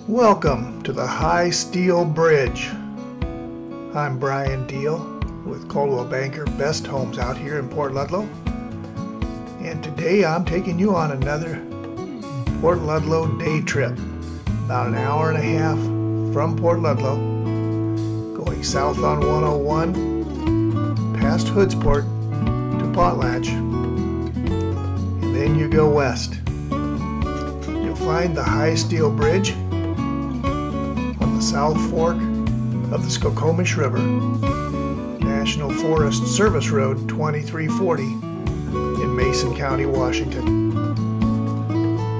Welcome to the High Steel Bridge. I'm Brian Deal with Coldwell Banker Best Homes out here in Port Ludlow. And today I'm taking you on another Port Ludlow day trip. About an hour and a half from Port Ludlow, going south on 101, past Hoodsport to Potlatch, and then you go west. You'll find the High Steel Bridge on the South Fork of the Skokomish River, National Forest Service Road 2340 in Mason County, Washington.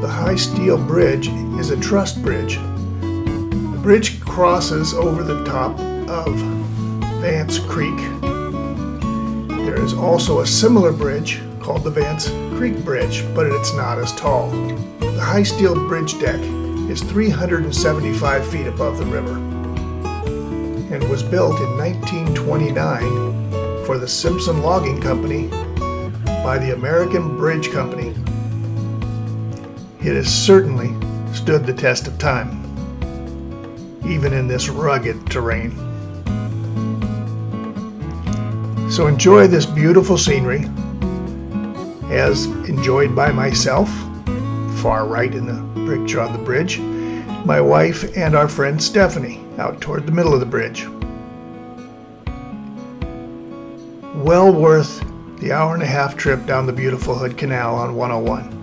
The High Steel Bridge is a truss bridge. The bridge crosses over the top of Vance Creek. There is also a similar bridge called the Vance Creek Bridge, but it's not as tall. The High Steel Bridge deck is 375 feet above the river and was built in 1929 for the Simpson Logging Company by the American Bridge Company. It has certainly stood the test of time, even in this rugged terrain. So enjoy this beautiful scenery as enjoyed by myself, far right in the picture on the bridge, my wife and our friend Stephanie out toward the middle of the bridge. Well worth the hour-and-a-half trip down the beautiful Hood Canal on 101.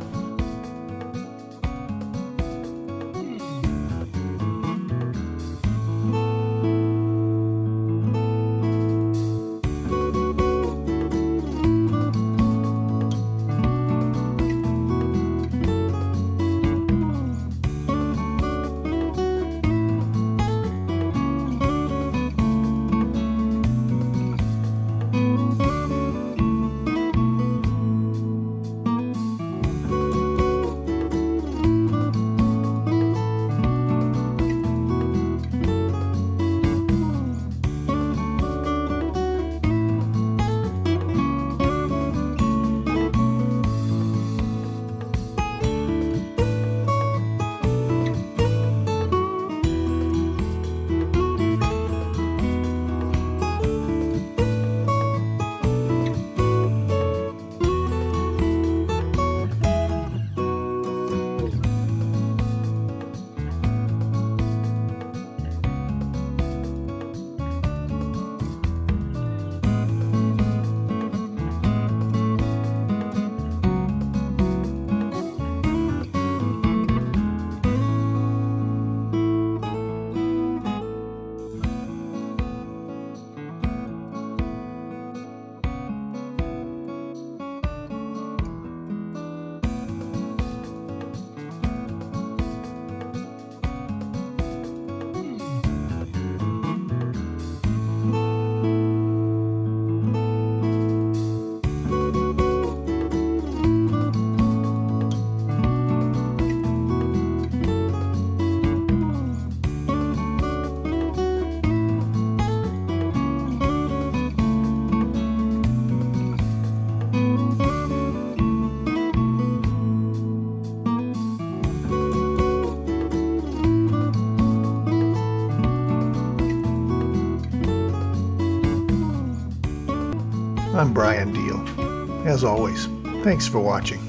I'm Brian Deal. As always, thanks for watching.